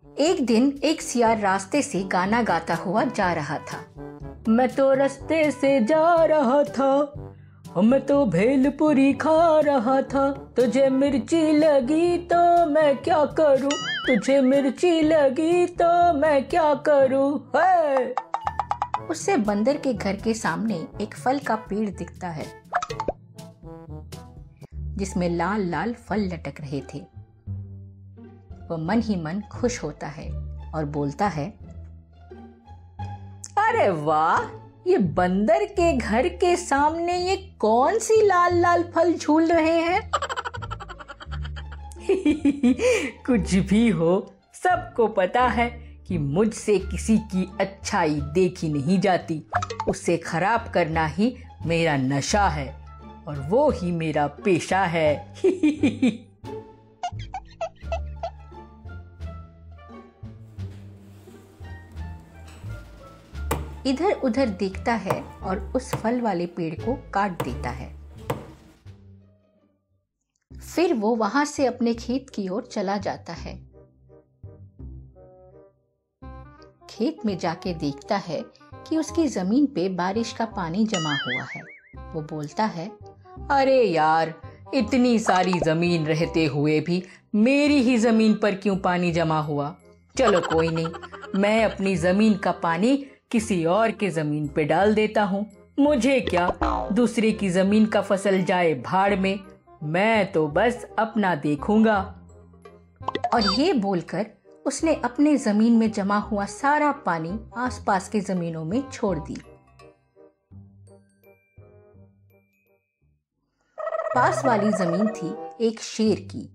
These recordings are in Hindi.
एक दिन एक सियार रास्ते से गाना गाता हुआ जा रहा था। मैं तो रास्ते से जा रहा था, मैं तो भेलपुरी खा रहा था। तुझे मिर्ची लगी तो मैं क्या करूं, तुझे मिर्ची लगी तो मैं क्या करूं। उससे बंदर के घर के सामने एक फल का पेड़ दिखता है जिसमें लाल लाल फल लटक रहे थे। वह मन ही मन खुश होता है और बोलता है, अरे वाह, ये बंदर के घर के सामने ये कौन सी लाल लाल फल झूल रहे हैं। कुछ भी हो, सबको पता है कि मुझसे किसी की अच्छाई देखी नहीं जाती। उसे खराब करना ही मेरा नशा है और वो ही मेरा पेशा है। इधर उधर देखता है और उस फल वाले पेड़ को काट देता है। फिर वो वहां से अपने खेत की ओर चला जाता है। खेत में जाके देखता है कि उसकी जमीन पे बारिश का पानी जमा हुआ है। वो बोलता है, अरे यार, इतनी सारी जमीन रहते हुए भी मेरी ही जमीन पर क्यों पानी जमा हुआ। चलो कोई नहीं, मैं अपनी जमीन का पानी किसी और के जमीन पे डाल देता हूँ। मुझे क्या, दूसरे की जमीन का फसल जाए भाड़ में, मैं तो बस अपना देखूंगा। और ये बोलकर उसने अपने जमीन में जमा हुआ सारा पानी आसपास के जमीनों में छोड़ दी। पास वाली जमीन थी एक शेर की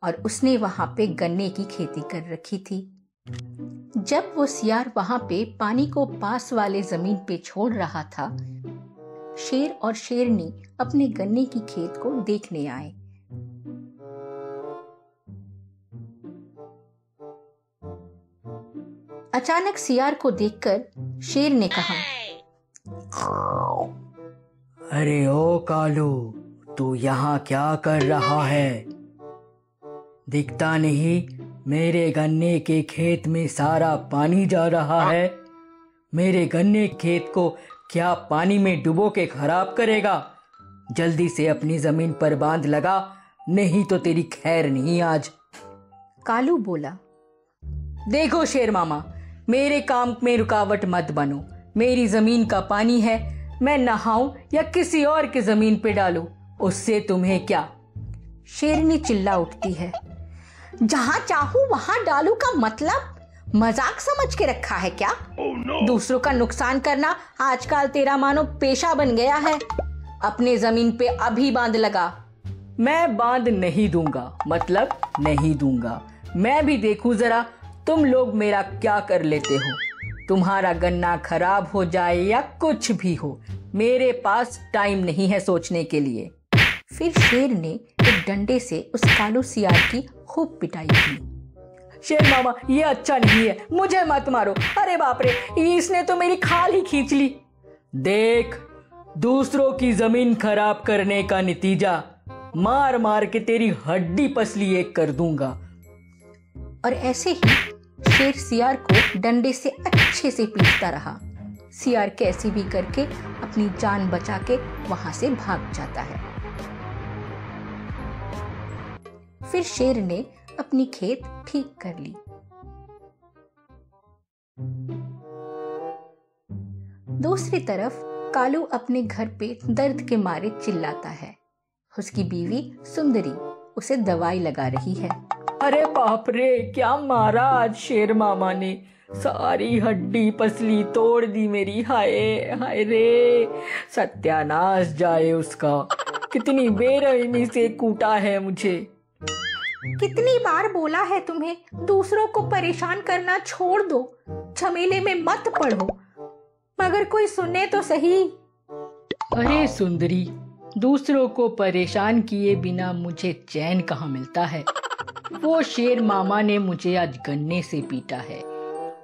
और उसने वहां पे गन्ने की खेती कर रखी थी। जब वो सियार वहां पे पानी को पास वाले जमीन पे छोड़ रहा था, शेर और शेरनी अपने गन्ने की खेत को देखने आए। अचानक सियार को देखकर शेर ने कहा, अरे ओ कालू, तू यहाँ क्या कर रहा है? दिखता नहीं मेरे गन्ने के खेत में सारा पानी जा रहा है? मेरे गन्ने खेत को क्या पानी में डुबो के खराब करेगा? जल्दी से अपनी जमीन पर बांध लगा, नहीं तो तेरी खैर नहीं आज। कालू बोला, देखो शेर मामा, मेरे काम में रुकावट मत बनो। मेरी जमीन का पानी है, मैं नहाऊं या किसी और की जमीन पे डालूं, उससे तुम्हें क्या। शेरनी चिल्ला उठती है, जहां चाहूं वहां डालू का मतलब मजाक समझ के रखा है क्या? no. दूसरों का नुकसान करना आजकल तेरा मानो पेशा बन गया है। अपने जमीन पे अभी बांध लगा। मैं बांध नहीं दूंगा, मतलब नहीं दूंगा। मैं भी देखूं जरा तुम लोग मेरा क्या कर लेते हो। तुम्हारा गन्ना खराब हो जाए या कुछ भी हो, मेरे पास टाइम नहीं है सोचने के लिए। फिर शेर ने एक डंडे से उस कालू सियार की खूब पिटाई की। शेर मामा, ये अच्छा नहीं है, मुझे मत मारो। अरे बाप रे, इसने तो मेरी खाल ही खींच ली। देख, दूसरों की जमीन खराब करने का नतीजा मार मार के तेरी हड्डी पसली एक कर दूंगा। और ऐसे ही शेर सियार को डंडे से अच्छे से पीटता रहा। सियार कैसे भी करके अपनी जान बचा के वहां से भाग जाता है। फिर शेर ने अपनी खेत ठीक कर ली। दूसरी तरफ कालू अपने घर पे दर्द के मारे चिल्लाता है। उसकी बीवी सुंदरी उसे दवाई लगा रही है। अरे बाप रे, क्या मारा आज शेर मामा ने, सारी हड्डी पसली तोड़ दी मेरी। हाय हाय रे, सत्यानाश जाए उसका। कितनी बेरहमी से कूटा है मुझे। कितनी बार बोला है तुम्हें, दूसरों को परेशान करना छोड़ दो, झमेले में मत पड़ो, मगर कोई सुने तो सही। अरे सुंदरी, दूसरों को परेशान किए बिना मुझे चैन कहाँ मिलता है। वो शेर मामा ने मुझे आज गन्ने से पीटा है,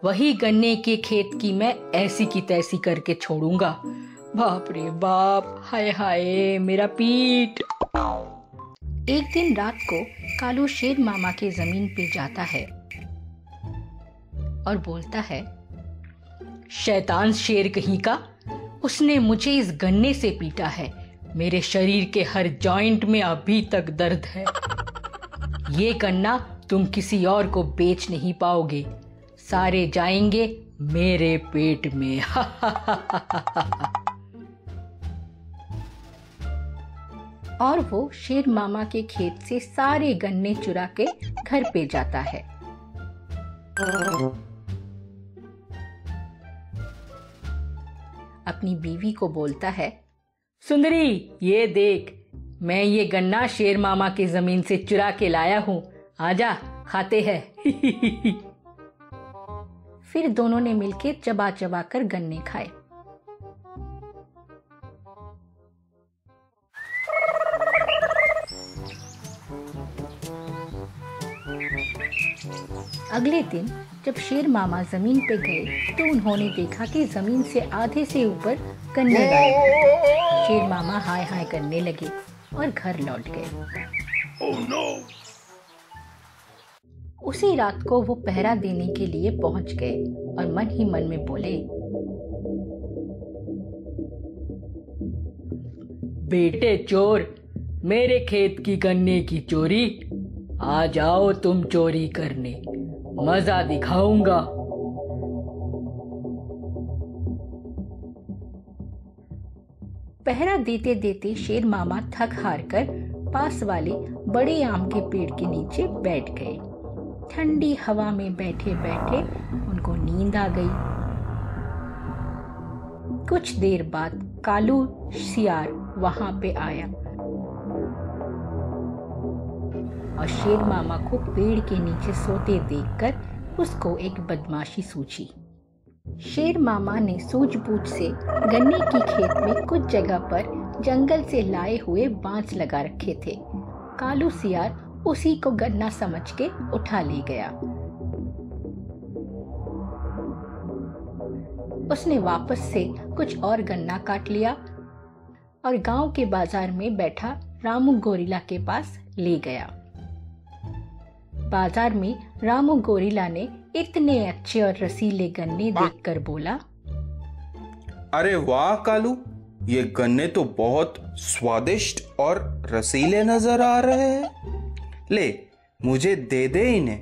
वही गन्ने के खेत की मैं ऐसी की तैसी करके छोड़ूंगा। बाप रे बाप, हाय हाय मेरा पीठ। एक दिन रात को कालू शेर मामा के जमीन पे जाता है और बोलता है, शैतान शेर कहीं का, उसने मुझे इस गन्ने से पीटा है। मेरे शरीर के हर जॉइंट में अभी तक दर्द है। ये गन्ना तुम किसी और को बेच नहीं पाओगे, सारे जाएंगे मेरे पेट में। और वो शेर मामा के खेत से सारे गन्ने चुरा के घर पे जाता है। अपनी बीवी को बोलता है, सुंदरी ये देख, मैं ये गन्ना शेर मामा की जमीन से चुरा के लाया हूं, आजा खाते हैं। फिर दोनों ने मिलकर चबा चबा कर गन्ने खाए। अगले दिन जब शेर मामा जमीन पे गए तो उन्होंने देखा कि जमीन से आधे से ऊपर गन्ने गायब थे। शेर मामा हाय हाय करने लगे और घर लौट गए। Oh, no! उसी रात को वो पहरा देने के लिए पहुंच गए और मन ही मन में बोले, बेटे चोर, मेरे खेत की गन्ने की चोरी, आ जाओ तुम चोरी करने, मजा दिखाऊंगा। पहरा देते देते शेर मामा थक हार कर पास वाले बड़े आम के पेड़ के नीचे बैठ गए। ठंडी हवा में बैठे बैठे उनको नींद आ गई। कुछ देर बाद कालू सियार वहां पे आया और शेर मामा को पेड़ के नीचे सोते देखकर उसको एक बदमाशी सूझी। शेर मामा ने सूझबूझ से गन्ने की खेत में कुछ जगह पर जंगल से लाए हुए बांस लगा रखे थे। कालू सियार उसी को गन्ना समझ के उठा ले गया। उसने वापस से कुछ और गन्ना काट लिया और गांव के बाजार में बैठा रामू गोरिल्ला के पास ले गया। बाजार में रामू गोरिल्ला ने इतने अच्छे और रसीले गन्ने देखकर बोला, अरे वाह कालू, ये गन्ने तो बहुत स्वादिष्ट और रसीले नजर आ रहे हैं। ले, मुझे दे दे इन्हें।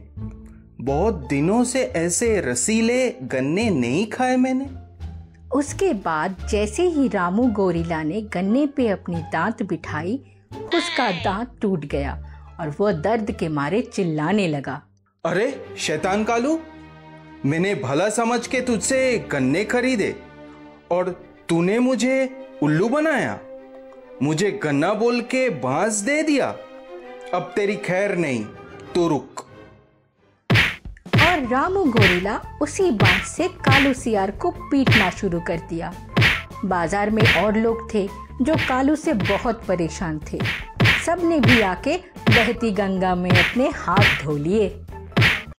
बहुत दिनों से ऐसे रसीले गन्ने नहीं खाए मैंने। उसके बाद जैसे ही रामू गोरिल्ला ने गन्ने पे अपनी दांत बिठाई, उसका दांत टूट गया और वो दर्द के मारे चिल्लाने लगा। अरे शैतान कालू, मैंने भला समझ के तुझसे गन्ने खरीदे और तूने मुझे उल्लू बनाया। मुझे गन्ना बोल के बांस दे दिया। अब तेरी खैर नहीं, तू रुक। और रामू गोरिल्ला उसी बांस से कालू सियार को पीटना शुरू कर दिया। बाजार में और लोग थे जो कालू से बहुत परेशान थे। सबने भी आके बहती गंगा में अपने हाथ धो लिए।